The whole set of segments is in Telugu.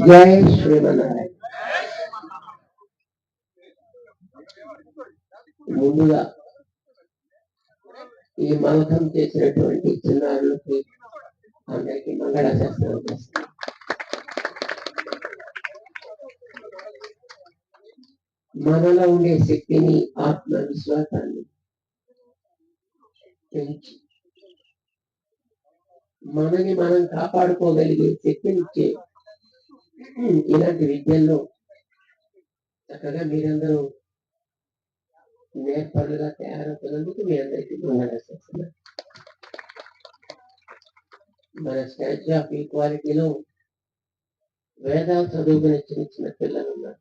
జై శ్రీమన్నారాయణ. ముందుగా ఈ మలకం చేసినటువంటి చిన్నారులకి అందరికీ మంగళాశాసనం చేస్తాను. మనలో ఉండే శక్తిని, ఆత్మవిశ్వాసాన్ని పెంచి మనని మనం కాపాడుకోగలిగే శక్తినిచ్చే ఇలాంటి విద్యల్లో చక్కగా మీరందరూ నేర్పరులుగా తయారవుతున్నందుకు మీ అందరికీ మంగళాశాసనం. మన స్టాచ్యూ ఆఫ్ ఈక్వాలిటీలో వేదాలు చదువుకునే చిన్న చిన్న పిల్లలు ఉన్నారు.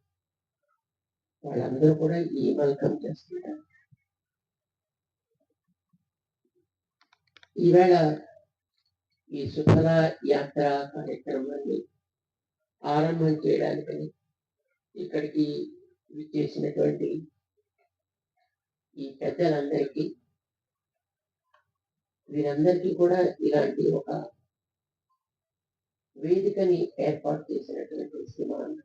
వాళ్ళందరూ కూడా ఈ మల్కం చేస్తుంటారు. ఈవేళ ఈ సుఫల యాత్ర కార్యక్రమాన్ని ఆరంభం చేయడానికని ఇక్కడికి విచ్చేసినటువంటి ఈ పెద్దలందరికీ, వీరందరికీ కూడా ఇలాంటి ఒక వేదికని ఏర్పాటు చేసినటువంటి శ్రీమాన్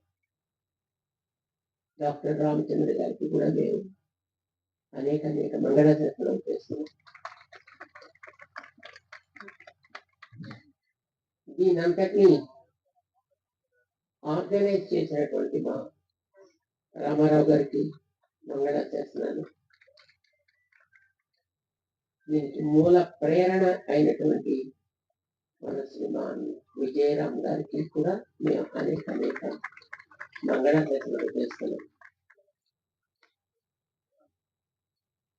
డాక్టర్ రామచంద్ర గారికి కూడా మేము అనేక మంగళాశాసనం చేస్తున్నాం. దీనంతటినీ ఆర్గనైజ్ చేసినటువంటి మా రామారావు గారికి మంగళాశాసనాలు. దీనికి మూల ప్రేరణ అయినటువంటి మన శ్రీమాన్ విజయరామ్ గారికి కూడా మేము అనేక మంగళాశాసనాలు చేస్తున్నాం.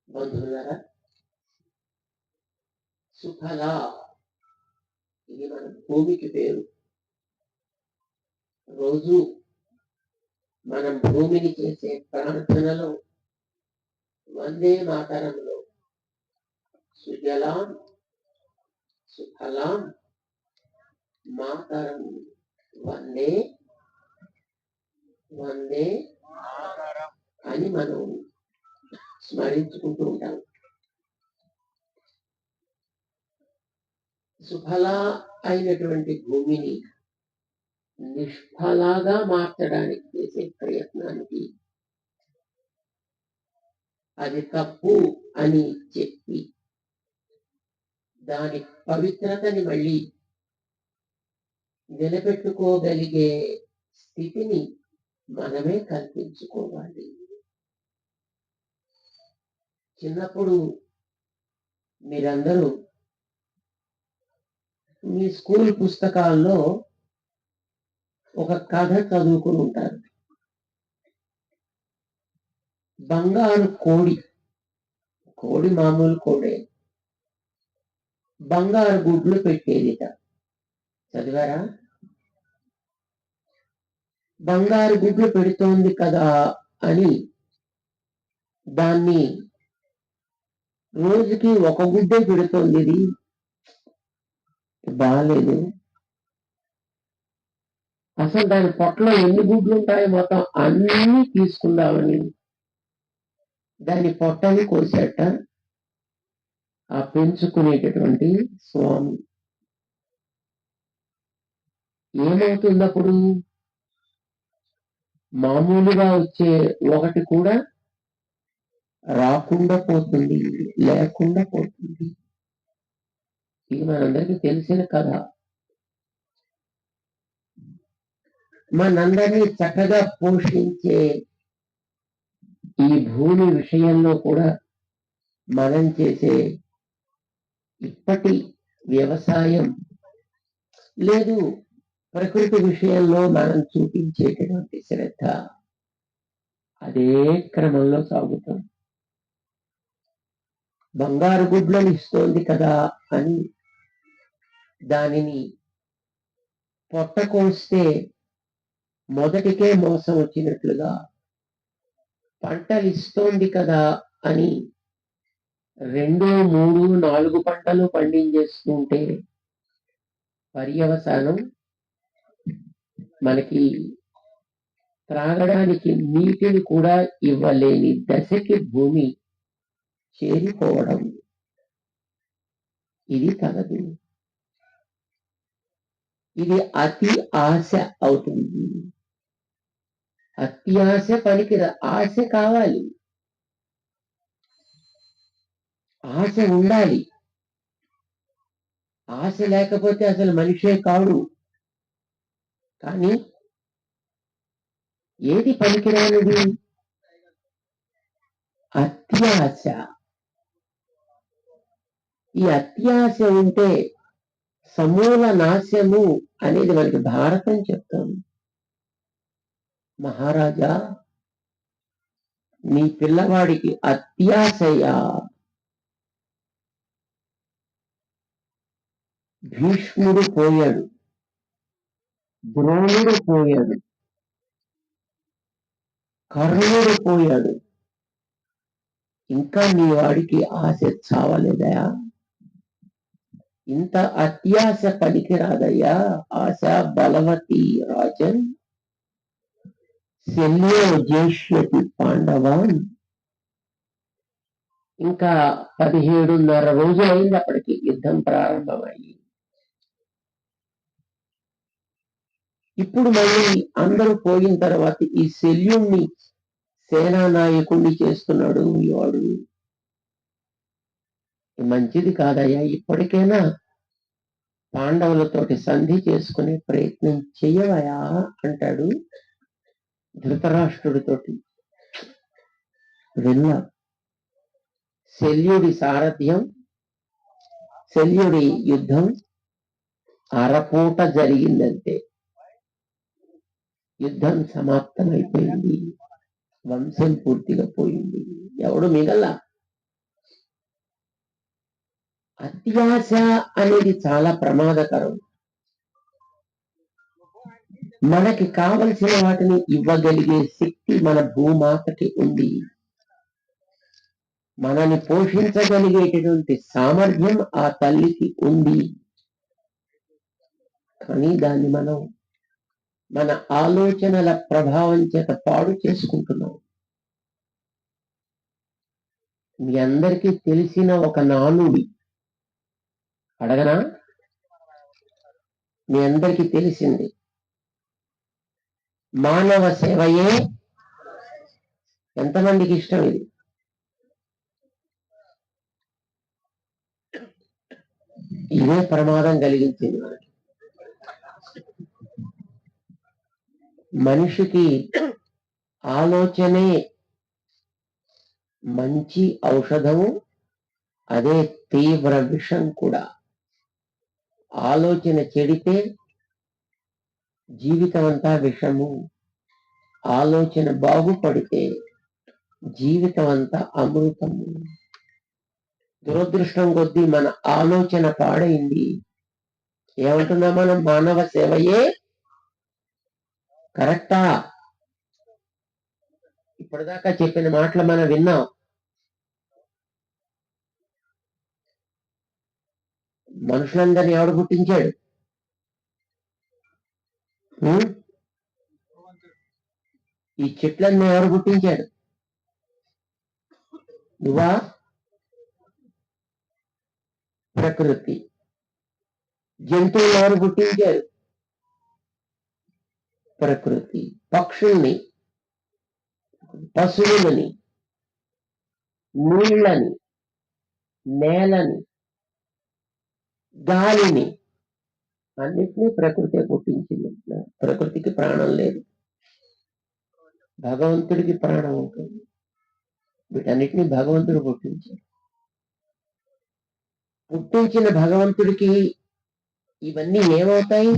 బంధువులారా, సుఫల ఇది మన భూమికి పేరు. రోజు మనం భూమిని చేసే ప్రార్థనలో వందే మాతరంలో సుజలాం సుఫలాం మాతరం వందే వందే అని మనం స్మరించుకుంటూ ఉంటాం. సుఫల అయినటువంటి భూమిని నిష్ఫలాగా మార్చడానికి చేసే ప్రయత్నానికి అది తప్పు అని చెప్పి దాని పవిత్రతని మళ్ళీ నిలబెట్టుకోగలిగే స్థితిని మనమే కల్పించుకోవాలి. చిన్నప్పుడు మీరందరూ మీ స్కూల్ పుస్తకాల్లో ఒక కథ చదువుకుని ఉంటారు. బంగారు కోడి, కోడి మామూలు కోడే, బంగారు గుడ్లు పెట్టేదిట. చదివారా? బంగారు గుడ్లు పెడుతోంది కదా అని దాన్ని రోజుకి ఒక గుడ్డే పెడుతోంది, ఇది బాగాలేదు, అసలు దాని పొట్టలో ఎన్ని గుడ్లు ఉంటాయో మొత్తం అన్ని తీసుకుందామని దాని పొట్టని కోసేట ఆ పెంచుకునేటటువంటి స్వామి. ఏమవుతుంది అప్పుడు? మామూలుగా వచ్చే ఒకటి కూడా రాకుండా పోతుంది, లేకుండా పోతుంది. ఇది మనందరికీ తెలిసిన కథ. మనందరినీ చక్కగా పోషించే ఈ భూమి విషయంలో కూడా మనం చేసే ఇప్పటి వ్యవసాయం లేదు, ప్రకృతి విషయంలో మనం చూపించేటటువంటి శ్రద్ధ అదే క్రమంలో సాగుతుంది. బంగారు గుడ్లను ఇస్తోంది కదా అని దానిని పొట్ట కోస్తే మొదటికే మోసం వచ్చినట్లుగా, పంటలు ఇస్తోంది కదా అని 2, 3, 4 పంటలు పండించేస్తుంటే పర్యవసానం మనకి త్రాగడానికి నీటిని కూడా ఇవ్వలేని దశకి భూమి చేరిపోవడం ఇది కలదు. ఇది అతి ఆశ అవుతుంది. అతి ఆశ పనికిరా, ఆశ కావాలి, ఆశ ఉండాలి. ఆశ లేకపోతే అసలు మనిషే కాడు. కానీ ఏది పనికిరానిది? అత్యాశ. ఈ అత్యాశ ఉంటే సమూల నాశము అనేది మనకి భారతం చెప్తుంది. మహారాజా, నీ పిల్లవాడికి అత్యాశయా, భీష్ముడు పోయాడు, ద్రోణుడు పోయాడు, కర్ణుడు పోయాడు, ఇంకా నీ వాడికి ఆశ చావలేదయా? ఇంత అత్యాశ పనికిరాదయ్యా. ఆశ బలవతి రాజన్ శల్యో జేష్యతి పాండవాన్. ఇంకా 17.5 రోజులు అయింది అప్పటికి యుద్ధం ప్రారంభమయ్యి. ఇప్పుడు మళ్ళీ అందరూ పోయిన తర్వాత ఈ శల్యుణ్ణి సేనా నాయకుణ్ణి చేస్తున్నాడు వాడు. మంచిది కాదయ్యా, ఇప్పటికైనా పాండవులతోటి సంధి చేసుకునే ప్రయత్నం చెయ్యవయా అంటాడు ధృతరాష్ట్రుడితోటి. విన్న శల్యుడి సారథ్యం, శల్యుడి యుద్ధం అరపూట జరిగిందంటే యుద్ధం సమాప్తమైపోయింది, వంశం పూర్తిగా పోయింది, ఎవడు మిగల. అత్యాశ అనేది చాలా ప్రమాదకరం. మనకి కావలసిన వాటిని ఇవ్వగలిగే శక్తి మన భూమాతకి ఉంది. మనని పోషించగలిగేటటువంటి సామర్థ్యం ఆ తల్లికి ఉంది. కానీ దాన్ని మనం మన ఆలోచనల ప్రభావం చేత పాడు చేసుకుంటున్నాం. మీ అందరికీ తెలిసిన ఒక నానుడి అడగనా? మీ అందరికీ తెలిసింది, మానవ సేవయే. ఎంతమందికి ఇష్టం ఇది? ఇదే ప్రమాదం కలిగించింది మనకి. మనిషికి ఆలోచనే మంచి ఔషధము, అదే తీవ్ర విషం కూడా. ఆలోచన చెడితే జీవితం అంతా విషము, ఆలోచన బాగుపడితే జీవితం అంతా అమృతము. దురదృష్టం కొద్దీ మన ఆలోచన పాడైంది. ఏమంటున్నా మనం? మానవ సేవయే కరెక్టా? ఇప్పటిదాకా చెప్పిన మాటలు మనం విన్నాం. మనుషులందరినీ ఎవడు పుట్టించాడు? ఈ చెట్లన్నీ ఎవరు పుట్టించాడు? నువ్వా? ప్రకృతి. జంతువులు ఎవరు పుట్టించారు? ప్రకృతి. పక్షుల్ని, పశువులని, నీళ్ళని, నేలని, గాలిని అన్నిటినీ ప్రకృతి పుట్టించింది. ప్రకృతికి ప్రాణం లేదు, భగవంతుడికి ప్రాణం ఉంటుంది. వీటన్నిటినీ భగవంతుడు పుట్టించాడు. పుట్టించిన భగవంతుడికి ఇవన్నీ ఏమవుతాయి?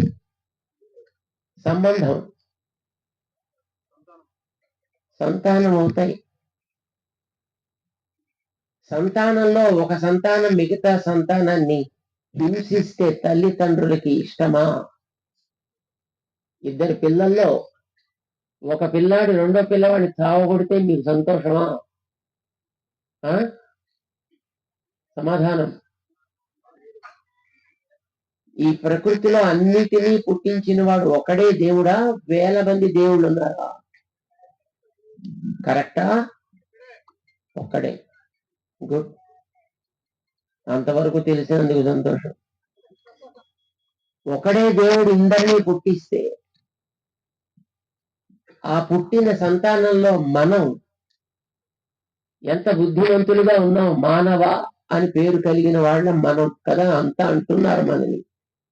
సంబంధం, సంతానం అవుతాయి. సంతానంలో ఒక సంతానం మిగతా సంతానాన్ని హింసిస్తే తల్లిదండ్రులకి ఇష్టమా? ఇద్దరు పిల్లల్లో ఒక పిల్లాడు రెండో పిల్లవాడిని చావగొడితే మీకు సంతోషమా? సమాధానం. ఈ ప్రకృతిలో అన్నిటినీ పుట్టించిన వాడు ఒకడే దేవుడా? వేల మంది దేవుళ్ళు ఉన్నారా? కరెక్టా? ఒక్కడే. గుడ్. అంతవరకు తెలిసినందుకు సంతోషం. ఒకడే దేవుడు ఇందరినీ పుట్టిస్తే ఆ పుట్టిన సంతానంలో మనం ఎంత బుద్ధివంతులుగా ఉన్నాం, మానవ అని పేరు కలిగిన వాళ్ళ మనం కదా. అంతా అంటున్నారు మనని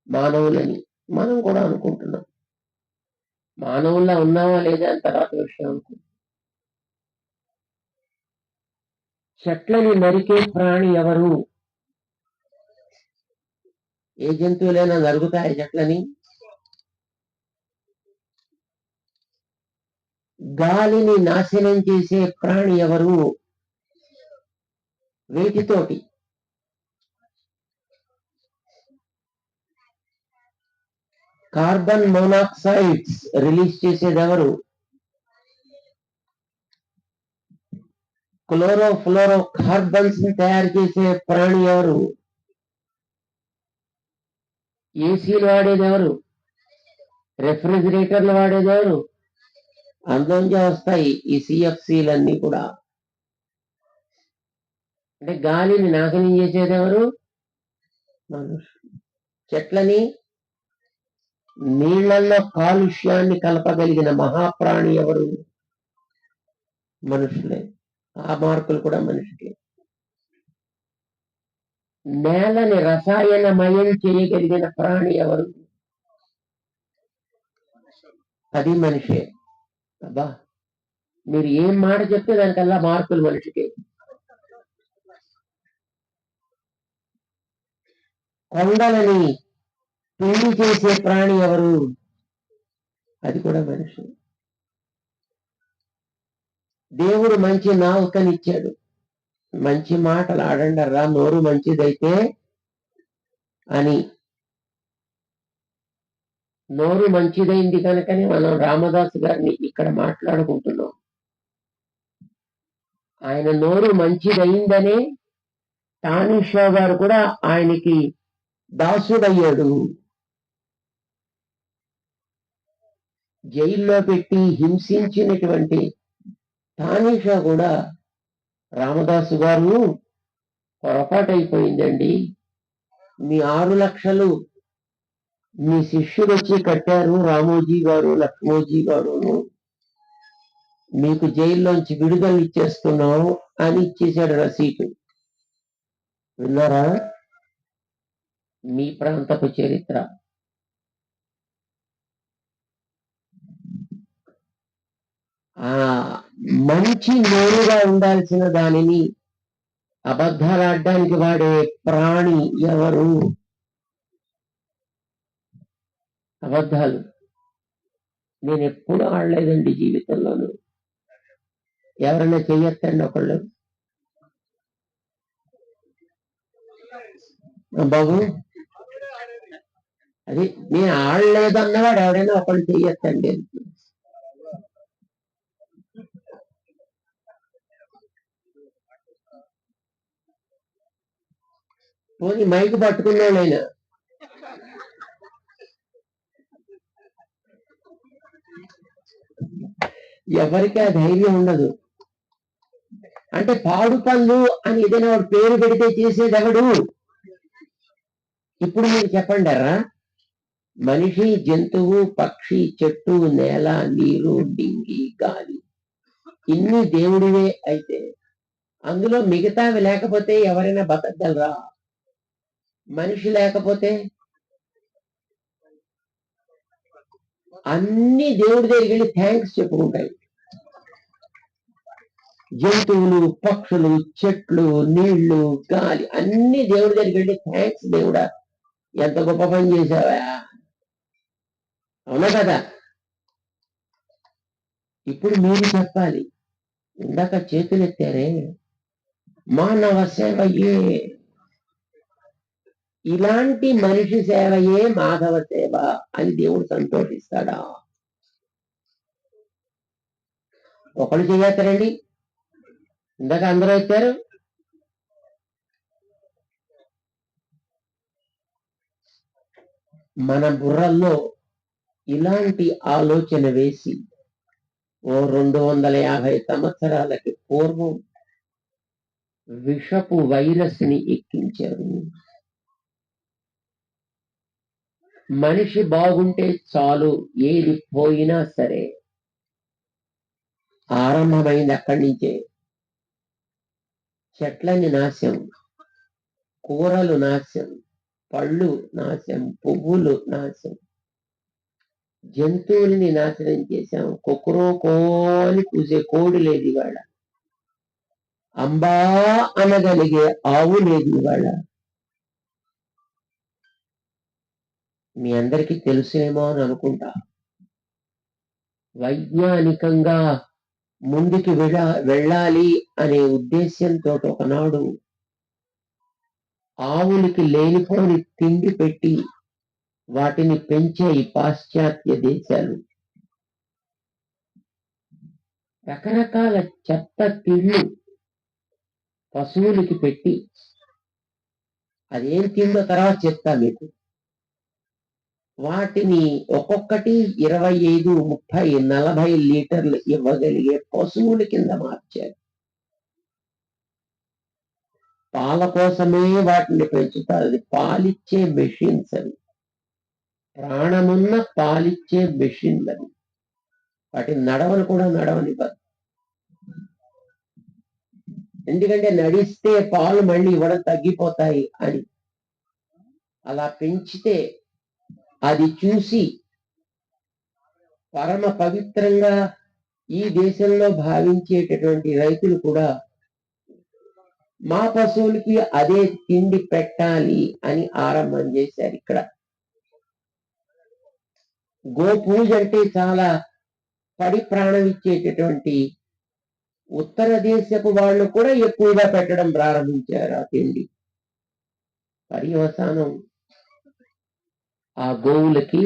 మానవులని, మనం కూడా అనుకుంటున్నాం. మానవుల్లా ఉన్నావా లేదా అని తర్వాత విషయం అనుకుంటున్నాం. చెట్లని నరికే ప్రాణి ఎవరు? ఏ జంతువులైనా నరుగుతాయి చెట్లని? గాలిని నాశనం చేసే ప్రాణి ఎవరు? వేటితోటి? కార్బన్ మోనాక్సైడ్స్ రిలీజ్ చేసేది ఎవరు? క్లోరోఫ్లోరో కార్బన్స్ ని తయారు చేసే ప్రాణి ఎవరు? ఏసీలు వాడేది ఎవరు? రెఫ్రిజిరేటర్లు వాడేది ఎవరు? అందులోంచి వస్తాయి ఈ సిఎఫ్సీలన్నీ కూడా. అంటే గాలిని నాశనం చేసేది ఎవరు? మనుషులు. చెట్లని, నీళ్లలో కాలుష్యాన్ని కలపగలిగిన మహాప్రాణి ఎవరు? మనుషులే. ఆ మార్కులు కూడా మనిషికి. నేలని రసాయనమయం చేయగలిగిన ప్రాణి ఎవరు? అది మనిషే. అబ్బా, మీరు ఏం మాట చెప్తే దానికల్లా మార్కులు మనిషికి. కొండలని పెళ్లి చేసే ప్రాణి ఎవరు? అది కూడా మనిషి. దేవుడు మంచి నాలుకనిచ్చాడు, మంచి మాటలు ఆడండర్రా నోరు మంచిదైతే అని. నోరు మంచిదైంది కనుకని మనం రామదాసు గారిని ఇక్కడ మాట్లాడుకుంటున్నాం. ఆయన నోరు మంచిదైందనే తానీషా గారు కూడా ఆయనకి దాసుడయ్యాడు. జైల్లో పెట్టి హింసించినటువంటి తానీషా కూడా రామదాసు గారు పొరపాటైపోయిందండి, మీ 6 లక్షలు మీ శిష్యుడు వచ్చి కట్టారు, రామోజీ గారు లక్ష్మోజీ గారును, మీకు జైల్లోంచి విడుదల ఇచ్చేస్తున్నాం అని ఇచ్చేశాడు రసీదు. విన్నారా? మీ ప్రాంతపు చరిత్ర. ఆ మంచి నోరుగా ఉండాల్సిన దానిని అబద్ధాలు ఆడడానికి వాడే ప్రాణి ఎవరు? అబద్ధాలు నేను ఎప్పుడు ఆడలేదండి జీవితంలోనూ. ఎవరైనా చెయ్యొద్దండి ఒకళ్ళు. బాబు, అది నేను ఆడలేదు అన్నవాడు ఎవరైనా ఒకళ్ళు చెయ్యొద్దండి. పోనీ మైకు పట్టుకున్నాడు ఆయన. ఎవరికి ఆ ధైర్యం ఉండదు. అంటే పాడు పనులు అని ఏదైనా వాడు పేరు పెడితే చేసేది ఎవడు? ఇప్పుడు మీరు చెప్పండి అర్రా, మనిషి, జంతువు, పక్షి, చెట్టు, నేల, నీరు, డింగి, గాలి ఇన్ని దేవుడివే అయితే అందులో మిగతావి లేకపోతే ఎవరైనా బతకగలరా? మనిషి లేకపోతే అన్ని దేవుడి దగ్గరికి వెళ్ళి థ్యాంక్స్ చెప్పుకుంటాయి. జంతువులు, పక్షులు, చెట్లు, నీళ్లు, గాలి అన్ని దేవుడి దగ్గరికి వెళ్ళి థ్యాంక్స్ దేవుడా, ఎంత గొప్ప పని చేశావా. అవునా కదా? ఇప్పుడు మీరు చెప్పాలి. ఇందాక చేతులెత్తారే, మానవ సేవయే, ఇలాంటి మనిషి సేవయే మాధవ సేవ అని దేవుడు సంతోషిస్తాడా? ఒకళ్ళు చేయొస్తారండి, ఇందాక అందరూ వచ్చారు. మన బుర్రల్లో ఇలాంటి ఆలోచన వేసి ఓ 250 సంవత్సరాలకి పూర్వం విషపు వైరస్ ని ఎక్కించారు. మనిషి బాగుంటే చాలు, ఏది పోయినా సరే. ఆరంభమైంది అక్కడి నుంచే. చెట్లని నాశం, కూరలు నాశం, పళ్ళు నాశం, పువ్వులు నాశం, జంతువుల్ని నాశనం చేశాం. కుక్కరోకో అని కూసే కోడి లేదు ఇవాళ. అంబా అనగలిగే ఆవు లేదు ఇవాళ. మీ అందరికీ తెలుసేమో అని అనుకుంటా. వైజ్ఞానికంగా ముందుకు వెళ్ళాలి అనే ఉద్దేశ్యంతో ఒకనాడు ఆవులకి లేనిపోని తిండి పెట్టి వాటిని పెంచే ఈ పాశ్చాత్య దేశాలు రకరకాల చెత్త తిండి పశువులకి పెట్టి, అదేం తిందో తర్వాత చెప్తా మీకు, వాటిని ఒక్కొక్కటి 25, 30, 40 లీటర్లు ఇవ్వగలిగే పశువుల కింద మార్చారు. పాల కోసమే వాటిని పెంచుతారు. అది పాలిచ్చే మెషిన్స్ అవి, ప్రాణమున్న పాలిచ్చే మెషిన్లు అవి. వాటిని నడవని కూడా నడవనివ్వరు. ఎందుకంటే నడిస్తే పాలు మళ్ళీ ఇవ్వడం తగ్గిపోతాయి అని. అలా పెంచితే అది చూసి పరమ పవిత్రంగా ఈ దేశంలో భావించేటటువంటి రైతులు కూడా మా పశువులకి అదే తిండి పెట్టాలి అని ఆరంభం చేశారు. ఇక్కడ గోపూజ అంటే చాలా పడి ప్రాణం ఇచ్చేటటువంటి ఉత్తర దేశపు వాళ్ళు కూడా ఎక్కువగా పెట్టడం ప్రారంభించారు ఆ తిండి. పర్యవసానం ఆ గోవులకి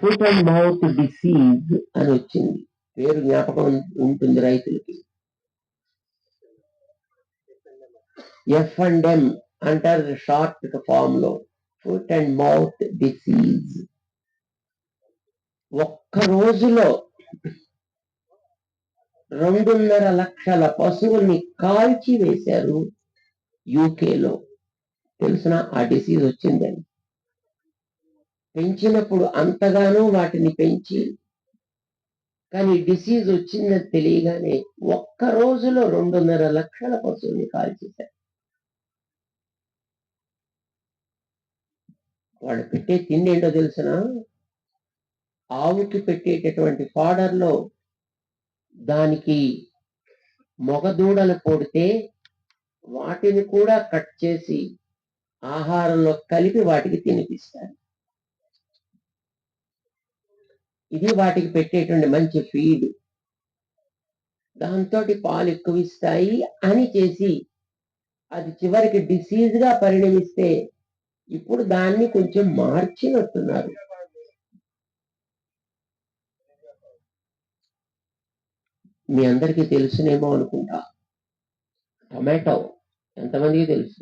ఫుట్ అండ్ మౌత్ డిసీజ్ అని వచ్చింది. పేరు జ్ఞాపకం ఉంటుంది రైతులకి. F&M అంటారు షార్ట్ ఫామ్ లో, ఫుట్ అండ్ మౌత్ డిసీజ్. ఒక్క రోజులో 2.5 లక్షల పశువుల్ని కాల్చి వేశారు యూకేలో. తెలిసిన ఆ డిసీజ్ వచ్చిందని. పెంచినప్పుడు అంతగానో వాటిని పెంచి, కానీ డిసీజ్ వచ్చిందని తెలియగానే ఒక్క రోజులో 2.5 లక్షల పశువుల్ని కాల్చేశారు. వాళ్ళు పెట్టే తిండి ఏంటో తెలిసిన, ఆవుకి పెట్టేటటువంటి ఫాడర్లో దానికి మొగదూడలు పొడితే వాటిని కూడా కట్ చేసి ఆహారంలో కలిపి వాటికి తినిపిస్తారు. ఇది వాటికి పెట్టేటువంటి మంచి ఫీడ్. దాంతో పాలు ఎక్కువ ఇస్తాయి అని చేసి అది చివరికి డిసీజ్ గా పరిణమిస్తే ఇప్పుడు దాన్ని కొంచెం మార్చినట్టున్నారు. మీ అందరికీ తెలుసునేమో అనుకుంటా, టొమాటో. ఎంతమందికి తెలుసు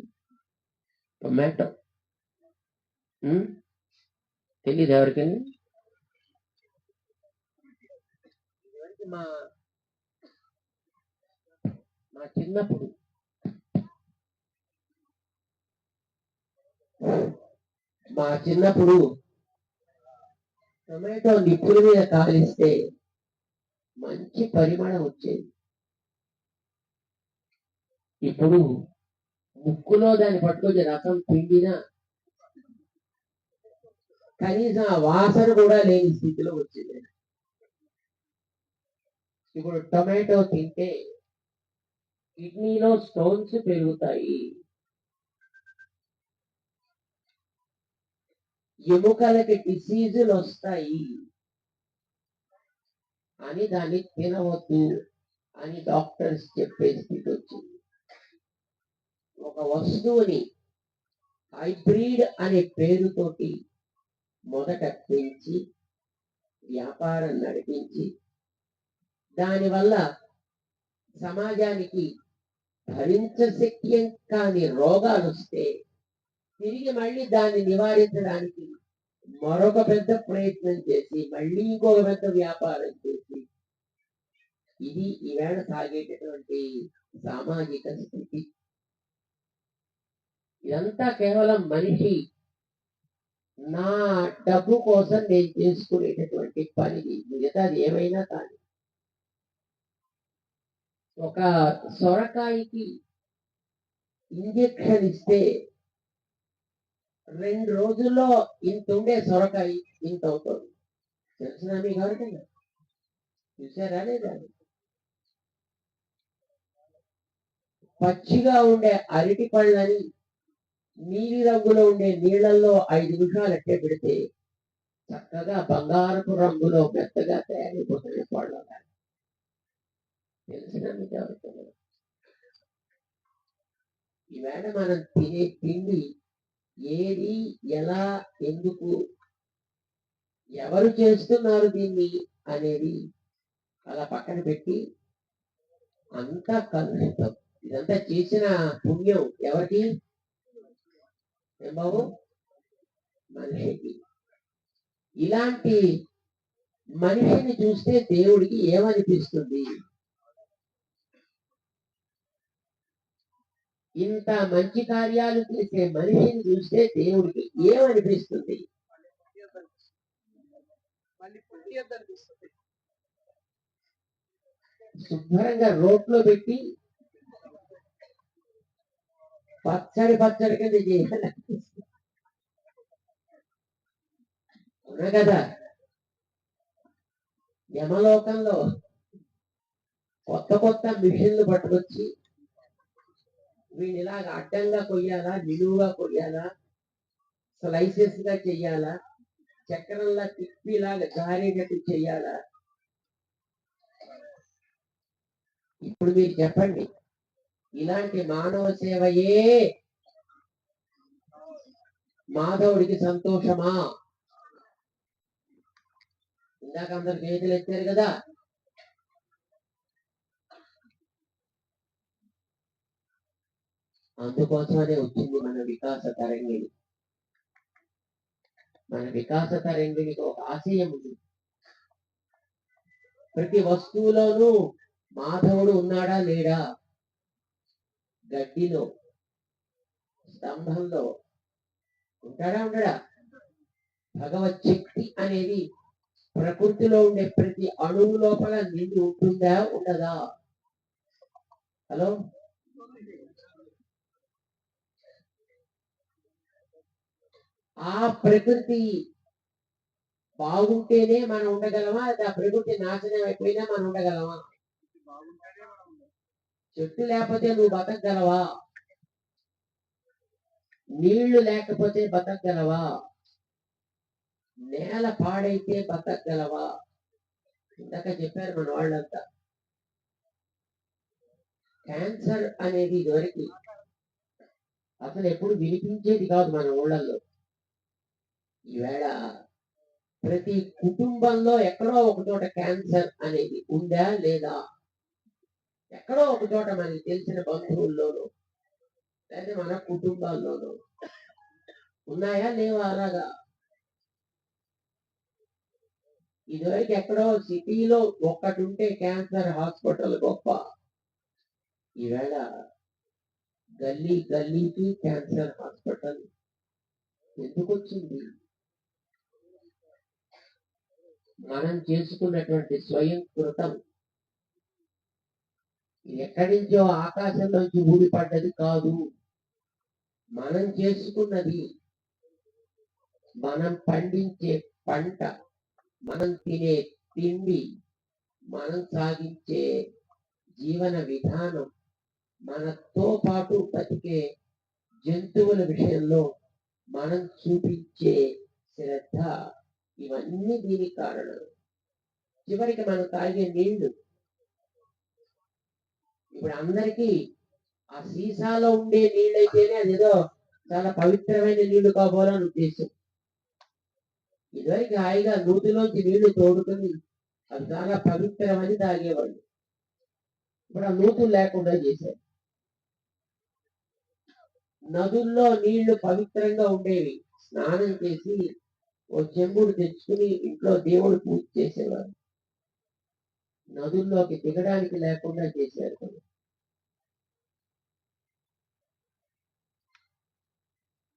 టొమాటో? తెలీదు ఎవరికైనా? మా చిన్నప్పుడు టొమాటో నిప్పుల మీద కాలిస్తే మంచి పరిమాణం వచ్చేది. ఇప్పుడు ముక్కులో దాన్ని పట్టుకొచ్చి రసం పిండినా కనీసం ఆ వాసన కూడా లేని స్థితిలో వచ్చింది. ఇప్పుడు టొమాటో తింటే కిడ్నీలో స్టోన్స్ పెరుగుతాయి, ఎముకలకి డిసీజులు వస్తాయి అని దాన్ని తినవద్దు అని డాక్టర్స్ చెప్పే స్థితి వచ్చింది. ఒక వస్తువుని హైబ్రిడ్ అనే పేరుతోటి మొదట పెంచి వ్యాపారం నడిపించి దానివల్ల సమాజానికి భరించశక్యం కాని రోగాలు వస్తే తిరిగి మళ్ళీ దాన్ని నివారించడానికి మరొక పెద్ద ప్రయత్నం చేసి మళ్ళీ ఇంకొక పెద్ద వ్యాపారం చేసి, ఇది ఈవేళ సాగేటటువంటి సామాజిక స్థితి. ఇదంతా కేవలం మనిషి నా డబ్బు కోసం నేను చేసుకునేటటువంటి పని మిగతాది ఏమైనా కానీ. ఒక సొరకాయకి ఇంజెక్షన్ ఇస్తే 2 రోజుల్లో ఇంత ఉండే సొరకాయ ఇంత అవుతుంది. తెలిసిన మీకు ఎవరికైనా చూసారా లేదా? పచ్చిగా ఉండే అరటి పళ్ళని నీలి రంగులో ఉండే నీళ్లలో 5 నిమిషాలు ఎట్టే పెడితే చక్కగా బంగారపు రంగులో మెత్తగా తయారైపోతున్న పళ్ళు. తెలిసిన మీకు ఎవరికైనా? ఈవేళ మనం తినే తిండి ఏది, ఎలా, ఎందుకు, ఎవరు చేస్తున్నారు దీన్ని అనేది అలా పక్కన పెట్టి అంతా కలుషితం. ఇదంతా చేసిన పుణ్యం ఎవరికి? ఏం బాబు? మనిషికి. ఇలాంటి మనిషిని చూస్తే దేవుడికి ఏమనిపిస్తుంది? ఇంత మంచి కార్యాలు చేసే మనిషిని చూస్తే దేవుడికి ఏమనిపిస్తుంది? శుభ్రంగా రోట్లో పెట్టి పచ్చడి పచ్చడి కింద చేయాలి. అవునా కదా? యమలోకంలో కొత్త కొత్త మిషన్లు పట్టుకొచ్చి వీళ్ళు ఇలాగ అడ్డంగా కొయ్యాలా, నిలువుగా కొయ్యాలా, స్లైసెస్ గా చెయ్యాలా, చక్రంలా తిప్పిలాగా జారేటట్టు చెయ్యాలా? ఇప్పుడు మీరు చెప్పండి, ఇలాంటి మానవ సేవయే మాధవుడికి సంతోషమా? ఇందాక అందరు చేతులు ఎత్తారు కదా. అందుకోసమనే వచ్చింది మన వికాస తరంగిణి. మన వికాస తరంగిణికి ఒక ఆశయం ఉంది. ప్రతి వస్తువులోనూ మాధవుడు ఉన్నాడా లేడా? గడ్డిలో, స్తంభంలో ఉంటాడా ఉండడా? భగవత్ శక్తి అనేది ప్రకృతిలో ఉండే ప్రతి అణువు లోపల నిండి ఉంటుందా ఉండదా? హలో, ఆ ప్రకృతి బాగుంటేనే మనం ఉండగలమా? ఆ ప్రకృతి నాశనం అయిపోయినా మనం ఉండగలమా? చెట్టు లేకపోతే నువ్వు బతకగలవా? నీళ్లు లేకపోతే బతకగలవా? నేల పాడైతే బతకగలవా? ఇందాక చెప్పారు మన వాళ్ళంతా. క్యాన్సర్ అనేది ఇదివరకు అసలు ఎప్పుడు వినిపించేది కాదు మన ఊళ్ళల్లో. ఈవేళ ప్రతి కుటుంబంలో ఎక్కడో ఒక చోట క్యాన్సర్ అనేది ఉందా లేదా? ఎక్కడో ఒక చోట మనకి తెలిసిన బంధువుల్లోనూ లేదా మన కుటుంబాల్లోనూ ఉన్నాయా లేవా? అలాగా ఇదివరకు ఎక్కడో సిటీలో ఒక్కటి ఉంటే క్యాన్సర్ హాస్పిటల్ గొప్ప. ఈవేళ గల్లీ గల్లీకి క్యాన్సర్ హాస్పిటల్ ఎందుకు వచ్చింది? మనం చేసుకున్నటువంటి స్వయం కృతం. ఎక్కడి నుంచో ఆకాశంలోంచి ఊడిపడ్డది కాదు. మనం చేసుకున్నది, మనం పండించే పంట, మనం తినే తిండి, మనం సాగించే జీవన విధానం, మనతో పాటు బతికే జంతువుల విషయంలో మనం చూపించే శ్రద్ధ, ఇవన్నీ దీనికి కారణం. చివరికి మనం తాగే నీళ్లు, ఇప్పుడు అందరికీ ఆ సీసాలో ఉండే నీళ్ళైతేనే అదేదో చాలా పవిత్రమైన నీళ్లు కాబోలని ఉద్దేశం. ఇదివరకు హాయిగా నూతిలోంచి నీళ్లు తోడుకొని అవి చాలా పవిత్రమని తాగేవాళ్ళు. ఇప్పుడు ఆ నూతులు లేకుండా చేశారు. నదుల్లో నీళ్లు పవిత్రంగా ఉండేవి. స్నానం చేసి ఓ చెంబుడు తెచ్చుకుని ఇంట్లో దేవుడు పూజ చేసేవారు. నదుల్లోకి దిగడానికి లేకుండా చేశారు.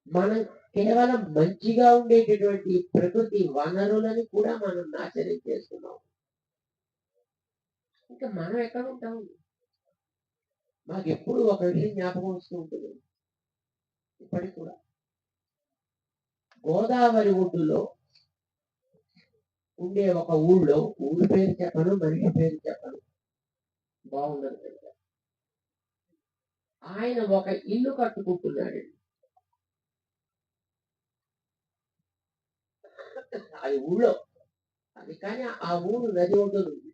మనం కేవలం మంచిగా ఉండేటటువంటి ప్రకృతి వనరులని కూడా మనం నాశనం చేస్తున్నాం. ఇంకా మనం ఎక్కడ ఉంటాం? మాకు ఎప్పుడు ఒక విషయం జ్ఞాపకం వస్తూ ఉంటుంది ఇప్పటికి కూడా. గోదావరి ఒడ్డులో ఉండే ఒక ఊళ్ళో, ఊరి పేరు చెప్పను, మనిషి పేరు చెప్పను, బాగుండదు కదా. ఆయన ఒక ఇల్లు కట్టుకుంటున్నాడండి. అది ఊళ్ళో, అది కానీ ఆ ఊరు నది ఒడ్డున ఉంది.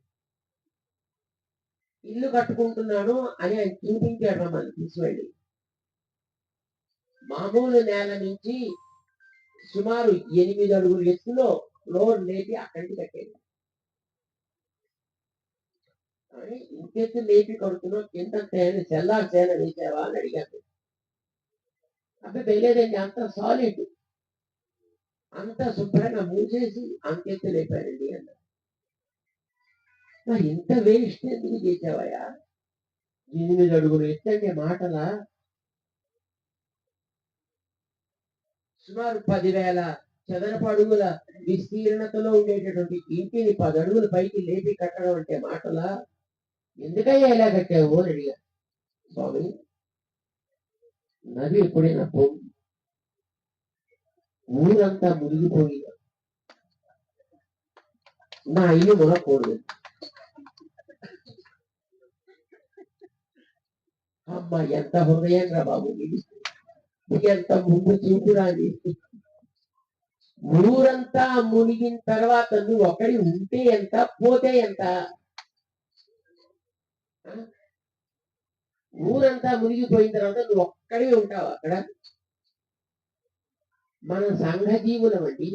ఇల్లు కట్టుకుంటున్నాడు అని ఆయన చూపించాడు మనం తీసుకెళ్ళి. మామూలు నేల నుంచి సుమారు 8 అడుగుల ఎత్తులో ఫ్లోర్ లేపి అక్కడికి కట్టేది. ఇంకెత్తు లేపి కడుతున్నావు, కింద సెల్లార్ సేన వేసావా అని అడిగాను. అబ్బాయి వెళ్ళేదండి, అంత సాలిడ్, అంత శుభ్రంగా మూసేసి అంకెత్తు లేపారండి అన్న. మరి ఇంత వేస్ట్ ఎందుకు చేసావయా? 8 అడుగులు ఎత్తండి మాటలా. సుమారు 10,000 చదరపు అడుగుల విస్తీర్ణతలో ఉండేటటువంటి ఇంటిని 10 అడుగులు పైకి లేపి కట్టడం అంటే మాటలా? ఎందుకయ్యా ఇలా కట్టావు అని అడిగా. స్వామి, నది ఎప్పుడైనా ఊరంతా మునిగిపోయిన నా ఇల్లు మునకూడదు. అమ్మ, ఎంత హృదయంగా బాబు, ఎంత ముందు చూపురాని. ఊరంతా మునిగిన తర్వాత నువ్వు ఒకటి ఉంటే ఎంత, పోతే ఎంత? ఊరంతా మునిగిపోయిన తర్వాత నువ్వు ఒక్కడే ఉంటావు అక్కడ. మన సంఘ జీవులం అండి.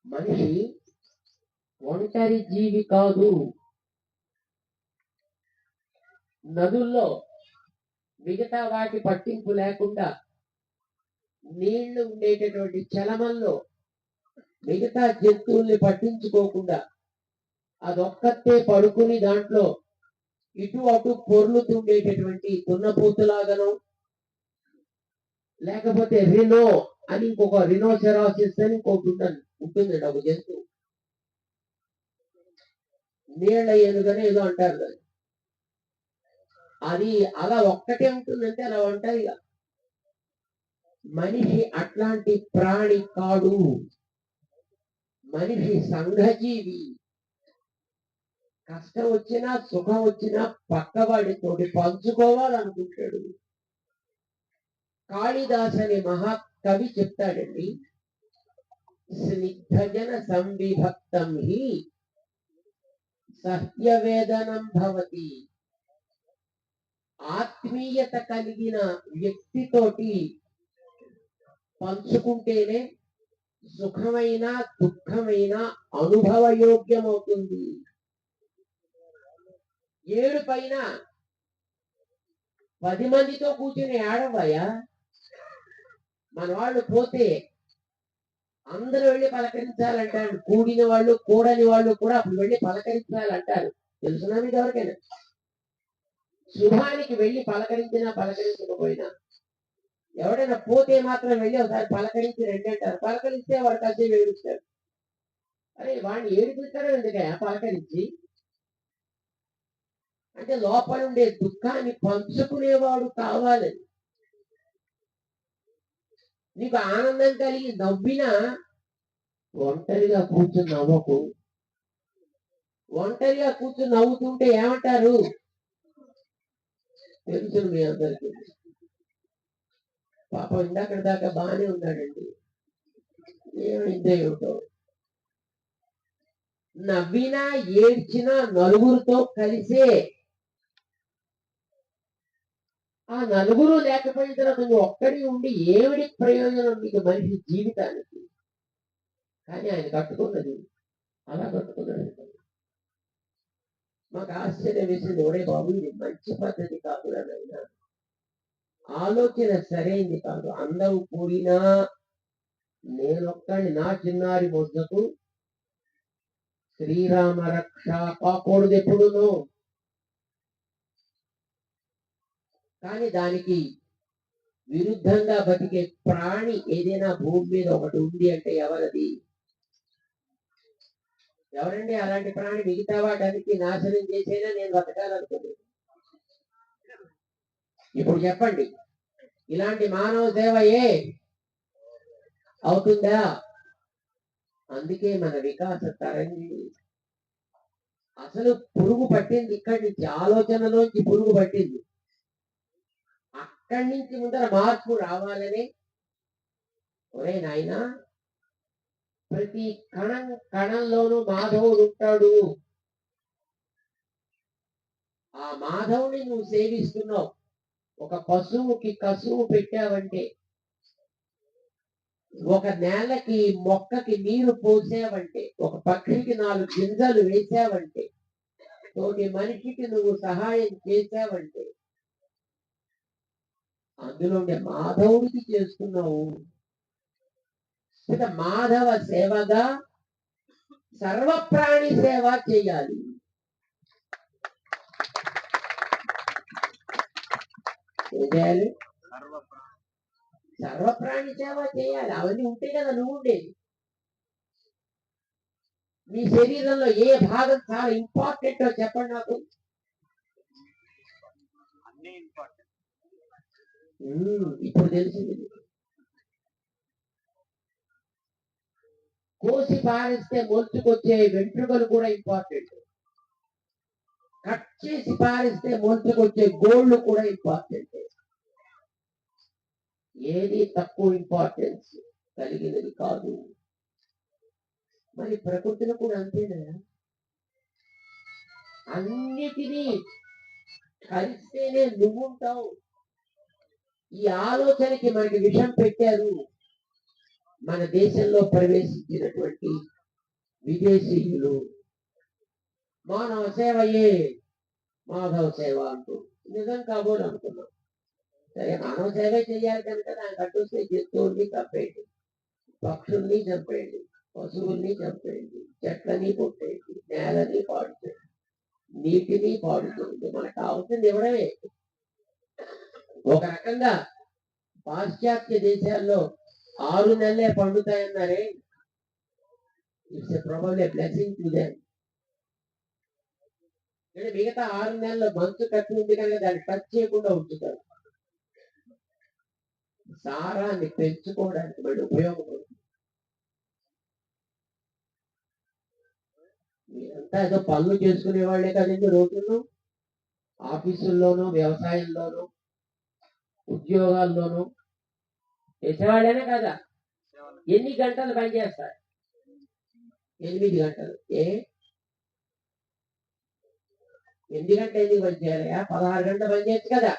మనిషి ఒంటరి జీవి కాదు. నదుల్లో మిగతా వాటి పట్టింపు లేకుండా నీళ్లు ఉండేటటువంటి చలమంలో మిగతా జంతువుల్ని పట్టించుకోకుండా అదొక్కతే పడుకుని దాంట్లో ఇటు అటు పొర్లుతుండేటటువంటి దున్నపోతులాగనో, లేకపోతే రినో అని ఇంకొక రినోసెరాసిస్ అని ఇంకొకటి ఉంటుందండి ఒక జంతువు. నీళ్ల ఏనుగనే ఏదో అంటారు. అది అలా ఒక్కటే ఉంటుందంటే అలా ఉంటాయి. మనిషి అట్లాంటి ప్రాణి కాడు. మనిషి సంఘజీవి. కష్టం వచ్చినా సుఖం వచ్చినా పక్కవాడితోటి పంచుకోవాలనుకుంటాడు. కాళిదాస్ అనే మహాకవి చెప్తాడండి, స్నిగ్ధజన సంవిభక్తం హి సహ్యవేదనం భవతి. ఆత్మీయత కలిగిన వ్యక్తితోటి పంచుకుంటేనే సుఖమైన దుఃఖమైన అనుభవయోగ్యమవుతుంది. ఏడు పైన 10 మందితో కూర్చుని ఏడవయ్యా. మన వాళ్ళు పోతే అందరూ వెళ్ళి పలకరించాలంటారు. కూడిన వాళ్ళు కూడని వాళ్ళు కూడా అప్పుడు వెళ్ళి పలకరించాలంటారు. తెలుసునా మీకు ఎవరికైనా? శుభానికి వెళ్ళి పలకరించినా పలకరించకపోయినా ఎవడైనా పోతే మాత్రం వెళ్ళి ఒకసారి పలకరించి రండి అంటారు. పలకరిస్తే వాడు కలిసి ఏడుస్తాడు. అరే, వాడిని ఏడిపిస్తారో ఎందుకయ్యా పలకరించి? అంటే లోపల ఉండే దుఃఖాన్ని పంచుకునేవాడు కావాలని. నీకు ఆనందం కలిగి నవ్వినా ఒంటరిగా కూర్చుని నవ్వకు. ఒంటరిగా కూర్చుని నవ్వుతుంటే ఏమంటారు తెలుసు మీ అందరికి. పాపం ఇందాక దాకా బాగానే ఉన్నాడండి, ఏమైందో ఏమిటో. నవ్వినా ఏడ్చినా నలుగురితో కలిసే. ఆ నలుగురు లేకపోయిన తర్వాత నువ్వు ఒక్కడి ఉండి ఏమిటి ప్రయోజనం నీకు మనిషి జీవితానికి? కానీ ఆయన కట్టుకున్నది అలా కట్టుకున్నాడు. మాకు ఆశ్చర్యం వేసింది, ఒరే బాబు, ఇది మంచి పద్ధతి కాదు అయినా, ఆలోచన సరైంది కాదు. అందరూ కూడినా నేనొక్కడి నా చిన్నారి మొద్దకు శ్రీరామ రక్ష కాకూడదు ఎప్పుడునో. కానీ దానికి విరుద్ధంగా బతికే ప్రాణి ఏదైనా భూమి మీద ఒకటి ఉంది అంటే ఎవరది? ఎవరండి అలాంటి ప్రాణి? మిగతా వాటన్నిటిని నాశనం చేసేనా నేను బతకాలనుకున్నాను. ఇప్పుడు చెప్పండి, ఇలాంటి మానవ సేవ అవుతుందా? అందుకే మన వికాస తరంగి అసలు పురుగు పట్టింది ఇక్కడి నుంచి, ఆలోచనలోంచి పురుగు పట్టింది. అక్కడి నుంచి ముందర మార్పు రావాలని, ఒరే నాయనా, ప్రతి కణంలోనూ మాధవుడు ఉంటాడు. ఆ మాధవుని నువ్వు సేవిస్తున్నావు. ఒక పశువుకి కసువు పెట్టావంటే, ఒక నేలకి మొక్కకి నీరు పోసావంటే, ఒక పక్షికి 4 గింజలు వేసావంటే, తోటి మనిషికి నువ్వు సహాయం చేసావంటే, అందులో మాధవుడికి చేస్తున్నావు. మాధవ సేవగా సర్వప్రాణి సేవ చేయాలి. ఏం చేయాలి? సర్వప్రాణి సేవ చేయాలి. అవన్నీ ఉంటే కదా నువ్వు ఉండేది. మీ శరీరంలో ఏ భాగం చాలా ఇంపార్టెంట్ చెప్పండి నాకు. ఇప్పుడు తెలిసింది. కోసి పారిస్తే మొలుచుకొచ్చే వెంట్రుకలు కూడా ఇంపార్టెంట్. కట్ చేసి పారిస్తే మొలుచుకొచ్చే గోళ్ళు కూడా ఇంపార్టెంట్. ఏది తక్కువ ఇంపార్టెన్స్ కలిగినది కాదు. మరి ప్రకృతిలో కూడా అంతేనా? అన్నిటినీ కలిస్తేనే నువ్వుంటావు. ఈ ఆలోచనకి మనకి విషం పెట్టారు మన దేశంలో ప్రవేశించినటువంటి విదేశీయులు. మానవ సేవయే మాధవ సేవ అంటూ నిజం కాబోలు అనుకున్నాం. సరే, మానవ సేవ చేయాలి కనుక దానికి అడ్డొస్తే జంతువుల్ని చంపేయండి, పక్షుల్ని చంపేయండి, పశువుల్ని చంపేయండి, చెట్లని కొట్టేయండి, నేలని పాడు చేయండి, నీటిని పాడు చేయండి. మనకు కావాల్సింది ఇవ్వడమే. ఒక రకంగా పాశ్చాత్య దేశాల్లో 6 నెలలే పండుతాయన్నారే, it's probably blessing to them. మిగతా 6 నెలల్లో మంచు కట్టి ఉంది కనుక దాన్ని టచ్ చేయకుండా ఉంచుతారు. సారాన్ని పెంచుకోవడానికి మళ్ళీ ఉపయోగపడుతుంది. మీరంతా ఏదో పనులు చేసుకునే వాళ్ళే కదండి రోజుల్లో. ఆఫీసుల్లోనూ, వ్యవసాయంలోనూ, ఉద్యోగాల్లోనూ చేసేవాళ్ళేనే కదా. ఎన్ని గంటలు పని చేస్తారు? 8 గంటలు. 8 గంటలు ఎందుకు పని చేయాలి? 16 గంటలు పని చేయొచ్చు కదా.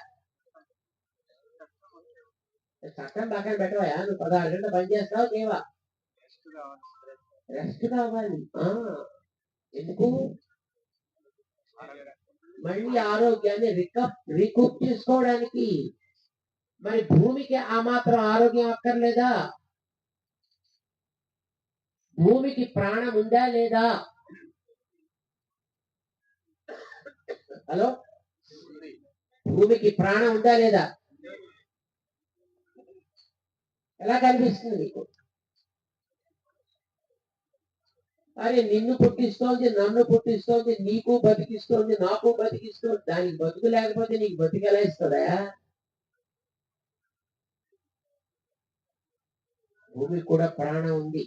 చట్టం పక్కన పెట్టవా? నువ్వు 16 గంటలు పని చేస్తావు కేవా? రెస్ట్ కావాలి. ఎందుకు? మళ్ళీ ఆరోగ్యాన్ని రికూప్ చేసుకోవడానికి. మరి భూమికి ఆ మాత్రం ఆరోగ్యం అక్కర్లేదా? భూమికి ప్రాణం ఉందా లేదా? హలో, భూమికి ప్రాణం ఉందా లేదా? ఎలా కనిపిస్తుంది నీకు? అరే, నిన్ను పుట్టిస్తోంది, నన్ను పుట్టిస్తోంది, నీకు బతికిస్తోంది, నాకు బతికిస్తోంది. దానికి బతుకు లేకపోతే నీకు బతికి ఎలా ఇస్తుందా? భూమికి కూడా ప్రాణం ఉంది.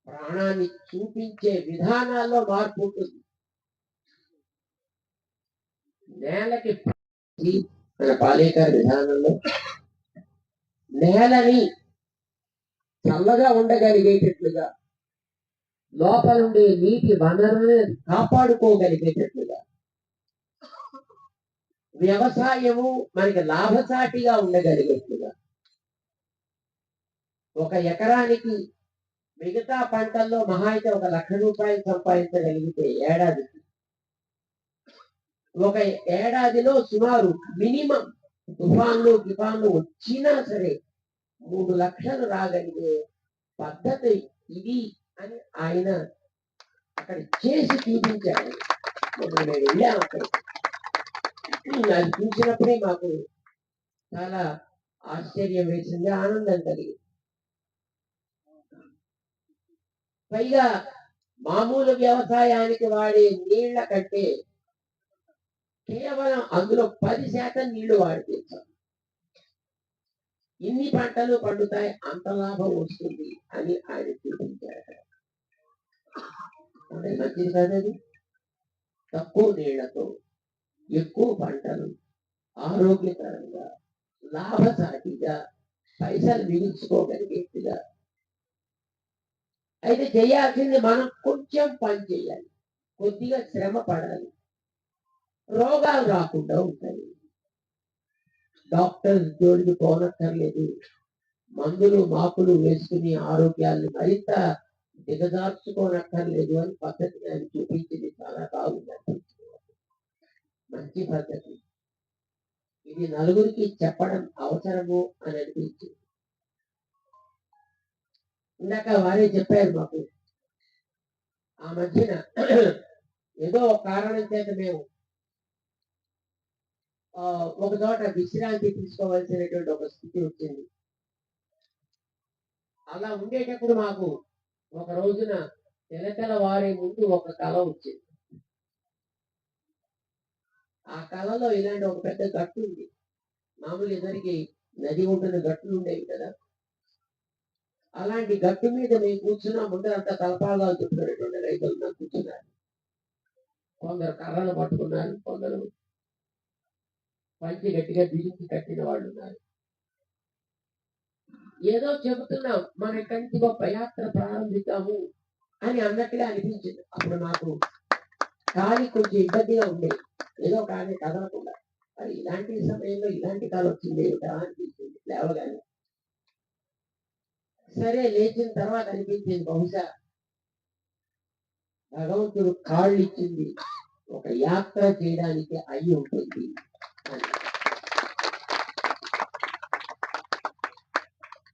ప్రాణాన్ని చూపించే విధానాల్లో మార్పు ఉంటుంది. నేలకి మన పాలేకర విధానంలో నేలని చల్లగా ఉండగలిగేటట్లుగా, లోపల ఉండే నీటి వనరులను కాపాడుకోగలిగేటట్లుగా, వ్యవసాయము మనకి లాభసాటిగా ఉండగలిగేట్లుగా, ఒక ఎకరానికి మిగతా పంటల్లో మహా అయితే 1 లక్ష రూపాయలు సంపాదించగలిగితే ఏడాదికి, ఒక ఏడాదిలో సుమారు మినిమం తుఫాన్లు వచ్చినా సరే 3 లక్షలు రాగలిగే పద్ధతి ఇది అని ఆయన అక్కడ చేసి చూపించాడు. మేము వెళ్ళాము అక్కడికి. అది చూసినప్పుడే మాకు చాలా ఆశ్చర్యం వేసింది, ఆనందం కలిగింది. పైగా మామూలు వ్యవసాయానికి వాడే నీళ్ల కంటే కేవలం అందులో 10% నీళ్లు వాడితే ఇన్ని పంటలు పండుతాయి, అంత లాభం వస్తుంది అని ఆయన చూపించారు. మంచిది కదది. తక్కువ నీళ్లతో ఎక్కువ పంటలు ఆరోగ్యకరంగా లాభసాటిగా పైసలు మిగుల్చుకోగలిగేట్టుగా. అయితే చేయాల్సింది మనం కొంచెం పని చేయాలి, కొద్దిగా శ్రమ పడాలి, రోగాలు రాకుండా ఉంటాయి. డాక్టర్ జోలికి పోనక్కర్లేదు, మందులు మాపులు వేసుకుని ఆరోగ్యాన్ని మరింత దిగజార్చుకోనక్కర్లేదు అని పద్ధతిని ఆయన చూపించింది. చాలా బాగుంది, మంచి పద్ధతి. ఇది నలుగురికి చెప్పడం అవసరము అని అనిపించింది. ఇందాక వారే చెప్పారు మాకు, ఆ మధ్యన ఏదో కారణం చేత మేము ఒక చోట విశ్రాంతి తీసుకోవాల్సినటువంటి ఒక స్థితి వచ్చింది. అలా ఉండేటప్పుడు మాకు ఒక రోజున తెలతెలవారే ముందు ఒక కళ వచ్చింది. ఆ కళలో ఇలాంటి ఒక పెద్ద గట్టు ఉంది. మామూలు ఎదురికి నది ఉంటున్న గట్టులు ఉండేవి కదా, అలాంటి గట్టు మీద మేము కూర్చున్నా. ముందర అంతా తలపాగా చుట్టుకున్నటువంటి రైతులు కూర్చున్నారు. కొందరు కర్రలు పట్టుకున్నారు, కొందరు పంచి గట్టిగా బిగించి కట్టిన వాళ్ళు ఉన్నారు. ఏదో చెబుతున్నాం, మన ఇక్కడి నుంచి గొప్ప యాత్ర ప్రారంభిద్దాము అని అన్నట్టుగా అనిపించింది. అప్పుడు నాకు కాలి కొంచెం ఇబ్బందిగా ఉండేది, ఏదో కానీ కదలకుండా. మరి ఇలాంటి సమయంలో ఇలాంటి కాలు వచ్చింది ఏమిటా అనిపించింది లేవగానే. సరే లేచిన తర్వాత అనిపించింది, బహుశా భగవంతుడు కాళ్ళు ఇచ్చింది ఒక యాత్ర చేయడానికి అయి ఉంటుంది అని.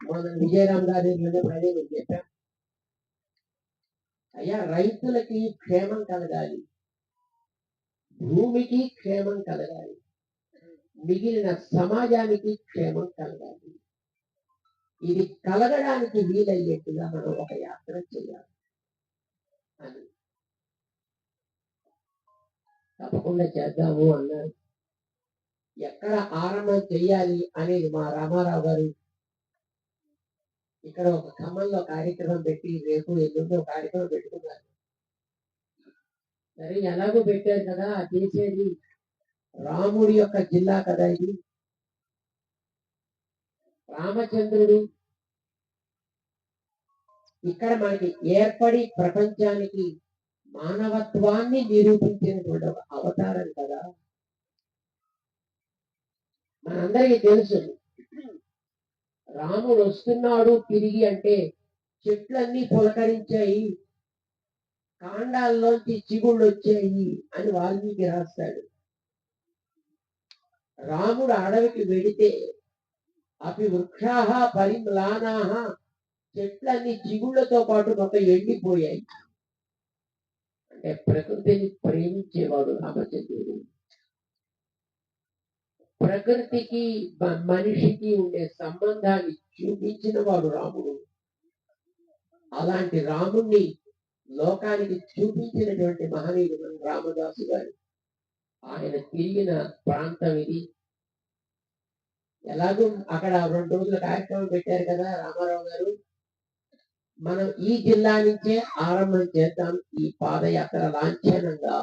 మన విజయరామ్ గారి అదే నేను చెప్పాను, అయ్యా రైతులకి క్షేమం కలగాలి, భూమికి క్షేమం కలగాలి, మిగిలిన సమాజానికి క్షేమం కలగాలి. ఇది కలగడానికి వీలయ్యేట్టుగా మనం ఒక యాత్ర చేయాలి అని. తప్పకుండా చేద్దాము అన్నారు. ఎక్కడ ఆరంభం చెయ్యాలి అనేది మా రామారావు గారు ఇక్కడ ఒక ఖమ్మంలో కార్యక్రమం పెట్టి రేపు ఎల్లుండో కార్యక్రమం పెట్టుకున్నారు. సరే ఎలాగో పెట్టారు కదా, చేసేది రాముడి యొక్క జిల్లా కదా ఇది. రామచంద్రుడు ఇక్కడ మనకి ఏర్పడి ప్రపంచానికి మానవత్వాన్ని నిరూపించినటువంటి ఒక అవతారం కదా. మనందరికీ తెలుసు, రాముడు వస్తున్నాడు తిరిగి అంటే చెట్లన్నీ పులకరించాయి, కాండాల్లోంచి చిగుళ్ళు వచ్చాయి అని వాల్మీకి రాస్తాడు. రాముడు అడవికి వెడితే అవి వృక్షాహ పరిమ్లానాహ, చెట్లన్నీ చిగుళ్లతో పాటు మొత్తం ఎండిపోయాయి. అంటే ప్రకృతిని ప్రేమించేవాడు రామచంద్రుడు. ప్రకృతికి మనిషికి ఉండే సంబంధాన్ని చూపించిన వాడు రాముడు. అలాంటి రాముణ్ణి లోకానికి చూపించినటువంటి మహనీయుడు మన రామదాసు గారు. ఆయన తిరిగిన ప్రాంతం ఇది. ఎలాగూ అక్కడ 2 రోజుల కార్యక్రమం పెట్టారు కదా రామారావు గారు. మనం ఈ జిల్లా నుంచే ఆరంభం చేద్దాం ఈ పాదయాత్ర లాంఛనంగా.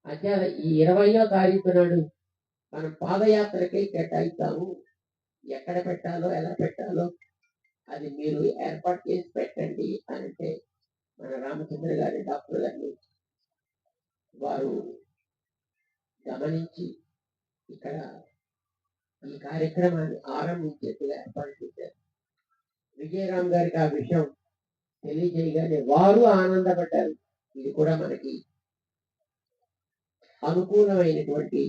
అంటే ఈ 20వ తారీఖు నాడు మనం పాదయాత్రకి కేటాయిస్తాము. ఎక్కడ పెట్టాలో ఎలా పెట్టాలో అది మీరు ఏర్పాటు చేసి పెట్టండి అంటే మన రామచంద్ర గారి డాక్టర్ గారిని వారు గమనించి ఇక్కడ ఈ కార్యక్రమాన్ని ఆరంభించేట్టుగా ఏర్పాటు చేశారు. విజయరామ్ గారికి ఆ విషయం తెలియజేయగానే వారు ఆనందపడ్డారు. ఇది కూడా మనకి అనుకూలమైనటువంటి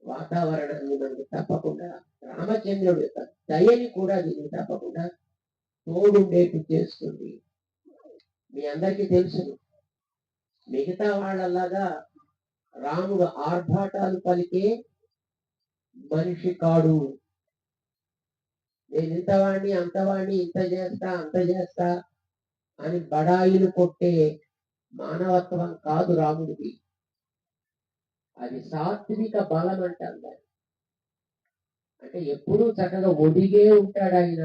వాతావరణాన్ని మనకి తప్పకుండా రామచంద్రుడు యొక్క దయని కూడా దీనికి తప్పకుండా తోడుండేట్టు చేస్తుంది. మీ అందరికీ తెలుసు, మిగతా వాళ్ళలాగా రాముడు ఆర్భాటాలు పలికే మనిషి కాడు. నేను ఇంతవాణ్ణి అంతవాణ్ణి ఇంత చేస్తా అంత చేస్తా అని బడాయిలు కొట్టే మానవత్వం కాదు రాముడికి. అది సాత్విక బలం అంటారు దాన్ని. అంటే ఎప్పుడూ చక్కగా ఒదిగే ఉంటాడు ఆయన.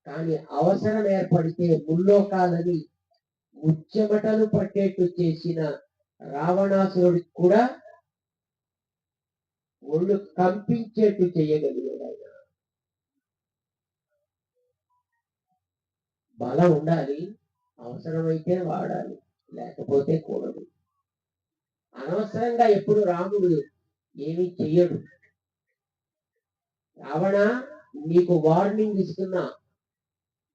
కానీ అవసరం ఏర్పడితే ముల్లోకాలని ముచ్చెమటలు పట్టేట్టు చేసిన రావణాసురుడికి కూడా ఒళ్ళు కంపించేట్టు చేయగలిగాడు ఆయన. బలం ఉండాలి, అవసరమైతే వాడాలి, లేకపోతే కూడదు. అనవసరంగా ఎప్పుడు రాముడు ఏమీ చెయ్యడు. రావణ, నీకు వార్నింగ్ ఇస్తున్నా,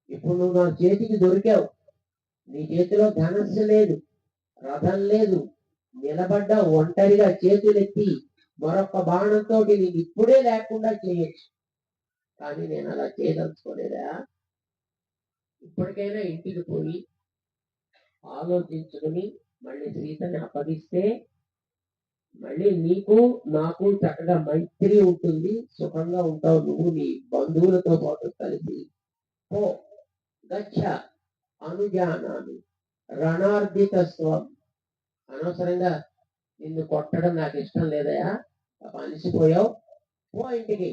ఇప్పుడు నువ్వు నా చేతికి దొరికావు, నీ చేతిలో ధనస్సు లేదు, రథం లేదు, నిలబడ్డ ఒంటరిగా చేతులెత్తి మరొక బాణంతో నేను ఇప్పుడే లేకుండా చేయొచ్చు, కానీ నేను అలా చేయదలుచుకోలేదా. ఇప్పటికైనా ఇంటికి పోయి ఆలోచించుకుని మళ్ళీ సీతని అప్పగిస్తే మళ్ళీ నీకు నాకు చక్కగా మైత్రి ఉంటుంది, సుఖంగా ఉంటావు, నువ్వు నీ బంధువులతో పాటు కలిసి. ఓ గచ్చ అనుజానాన్ని రణార్జిత స్వం. అనవసరంగా నిన్ను కొట్టడం నాకు ఇష్టం లేదయా, అలసిపోయావు, పో ఇంటికి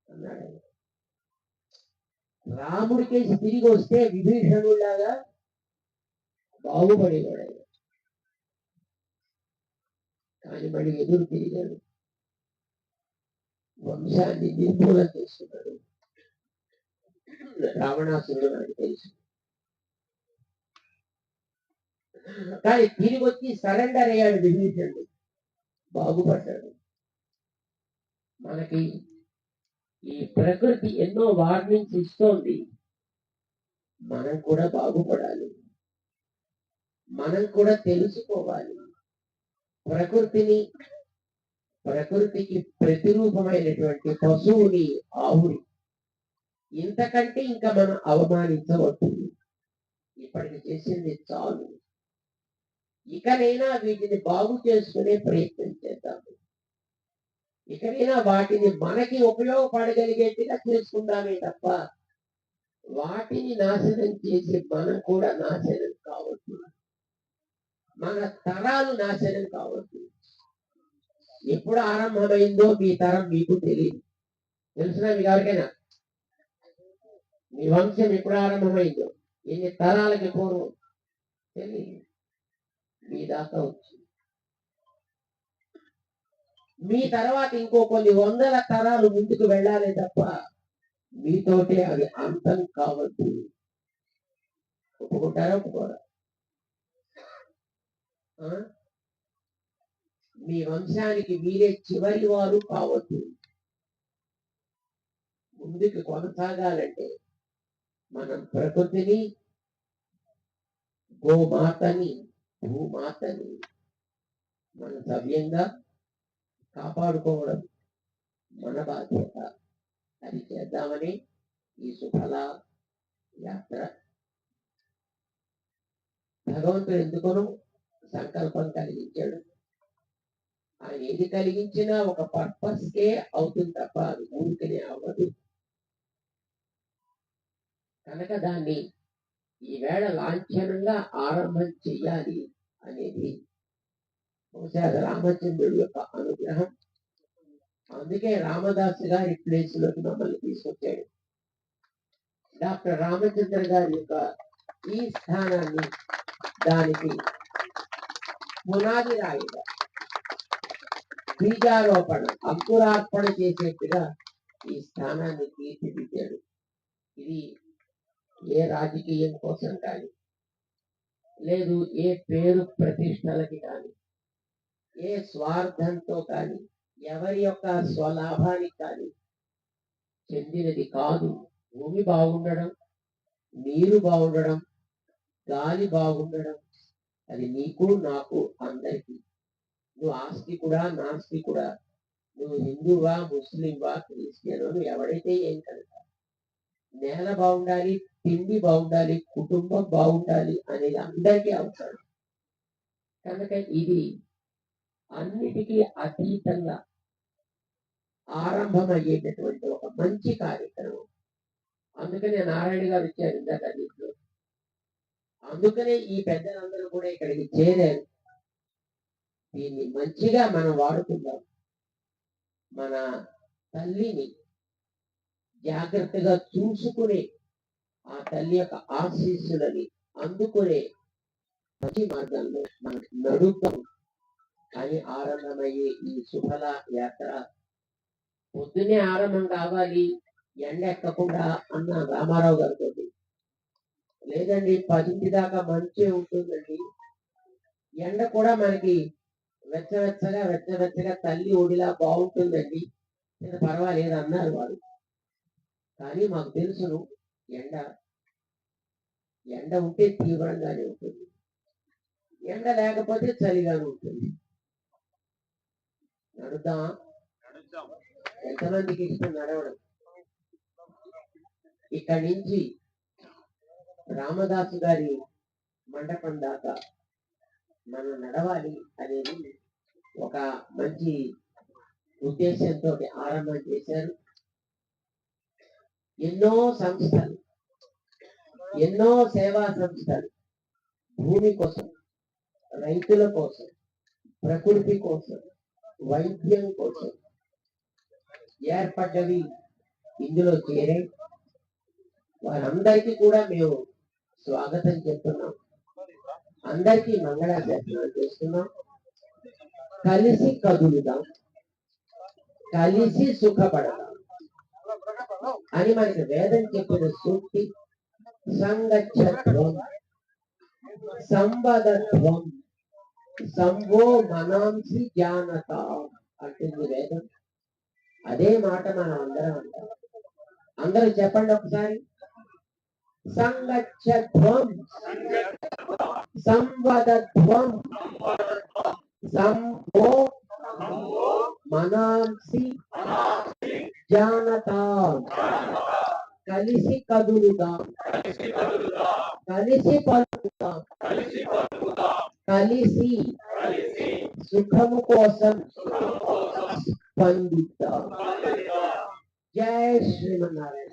అన్నాడు. రాముడికేసి తిరిగి వస్తే విభీషణులాగా బాగుపడేవాడు. కానీ మళ్ళీ ఎదురు తిరిగాడు, వంశాన్ని నిర్మూలన చేసుకున్నాడు. రావణాసురుడు నాకు తెలుసు, కానీ తిరిగి వచ్చి సరెండర్ అయ్యాడు విభీషణుడు, బాగుపడ్డాడు. మనకి ఈ ప్రకృతి ఎన్నో వార్నింగ్స్ ఇస్తోంది, మనం కూడా బాగుపడాలి, మనం కూడా తెలుసుకోవాలి. ప్రకృతికి ప్రతిరూపమైనటువంటి పశువుని, ఆవుని ఇంతకంటే ఇంకా మనం అవమానించవద్దు. ఇప్పటికి చేసింది చాలు, ఇకనైనా వీటిని బాగు చేసుకునే ప్రయత్నం చేద్దాము. ఇకనైనా వాటిని మనకి ఉపయోగపడగలిగేట్టుగా చేసుకుందామే తప్ప వాటిని నాశనం చేసి మనం కూడా నాశనం కావద్దు, మన తరాలు నాశనం కావద్దు. ఎప్పుడు ఆరంభమైందో మీ తరం మీకు తెలియదు. తెలుసునా మీకు ఎవరికైనా? మీ వంశం ఎప్పుడు ఆరంభమైందో, ఎన్ని తరాలకి పూర్వం తెలియదు. మీ దాకా వచ్చి మీ తర్వాత ఇంకో కొన్ని వందల తరాలు ముందుకు వెళ్ళాలి తప్ప మీతోటే అది అంతం కావద్దు. ఒప్పుకుంటారా? ఒప్పుకోరా? మీ వంశానికి మీరే చివరి వారు కావద్దు. ముందుకు కొనసాగాలంటే మనం ప్రకృతిని, గోమాతని, భూమాతని మన సవ్యంగా కాపాడుకోవడం మన బాధ్యత. అది చేద్దామని ఈ సుఫల యాత్ర. భగవంతుడు ఎందుకును సంకల్పం కలిగించాడు. ఆయన ఏది కలిగించినా ఒక పర్పస్కే అవుతుంది తప్ప అది ఊరికనే అవ్వదు. కనుక దాన్ని ఈవేళ లాంఛనంగా ఆరంభం చెయ్యాలి అనేది బహుశా రామచంద్రుడి యొక్క అనుగ్రహం. అందుకే రామదాసు గారి ప్లేస్ లోకి మమ్మల్ని తీసుకొచ్చాడు. డాక్టర్ రామచంద్ర గారి యొక్క ఈ స్థానాన్ని దానికి పునాది రాయిగా, బీజారోపణ, అంకురార్పణ చేసేట్టుగా ఈ స్థానాన్ని తీర్చిదిద్దాడు. ఇది ఏ రాజకీయం కోసం కానీ, లేదు ఏ పేరు ప్రతిష్టలకి కానీ, ఏ స్వార్థంతో కానీ, ఎవరి యొక్క స్వలాభానికి కానీ చెందినది కాదు. భూమి బాగుండడం, నీరు బాగుండడం, గాలి బాగుండడం, అది నీకు నాకు అందరికీ. నువ్వు ఆస్తికుడా నాస్తికుడా, నువ్వు హిందువా ముస్లింవా క్రిస్టియన్, నువ్వు ఎవడైతే ఏం కనుక నేల బాగుండాలి, తిండి బాగుండాలి, కుటుంబం బాగుండాలి అనేది అందరికీ అవసరం. కనుక ఇది అన్నిటికీ అతీతంగా ఆరంభమయ్యేటటువంటి ఒక మంచి కార్యక్రమం. అందుకనే నారాయణ గారు ఇచ్చారు ఇందాక దీంట్లో. అందుకనే ఈ పెద్దలందరూ కూడా ఇక్కడికి చేరారు. దీన్ని మంచిగా మనం వాడుకుందాం. మన తల్లిని జాగ్రత్తగా చూసుకునే, ఆ తల్లి యొక్క ఆశీస్సులని అందుకునే మంచి మార్గంలో మనం నడుద్దాం అని ఆరంభమయ్యే ఈ శుభల యాత్ర పొద్దున్నే ఆరంభం కావాలి, ఎండ ఎక్కకుండా అన్న రామారావు గారితో. లేదండి 10 దాకా మంచి ఉంటుందండి, ఎండ కూడా మనకి వెచ్చవెచ్చగా తల్లి ఒడిలా బాగుంటుందండి, పర్వాలేదు అన్నారు వారు. కానీ మాకు తెలుసును, ఎండ ఉంటే తీవ్రంగానే ఉంటుంది, ఎండ లేకపోతే చలిగానే ఉంటుంది. నడుద్దామా? ఎంతమందికి ఇష్టం నడవడం? ఇక్కడి నుంచి రామదాసు గారి మండపం దాకా మనం నడవాలి అనేది ఒక మంచి ఉద్దేశంతో ఆరంభం చేశారు. ఎన్నో సంస్థలు, ఎన్నో సేవా సంస్థలు భూమి కోసం, రైతుల కోసం, ప్రకృతి కోసం, వైద్యం కోసం ఏర్పడ్డవి ఇందులో చేరే వారందరికీ కూడా మేము స్వాగతం చెప్తున్నాం. అందరికీ మంగళాశాసనాలు చేస్తున్నాం. కలిసి కదులుదాం, కలిసి సుఖపడదాం అని మనకి వేదం చెప్పిన సూక్తి. సంగచ్చత్వం సంవదత్వం సంభో మనాంసి జానత అంటుంది వేదం. అదే మాట మనం అందరం అంటాం. అందరూ చెప్పండి ఒకసారి. సంగచ్చత్వం సంవదత్వం సంభో మనాంసి జానత. కలిసి కదులుదాం, కలిసి పలుకుదాం, కలిసి సుఖము కోసం స్పందిద్దాం. జై శ్రీమన్నారాయణ.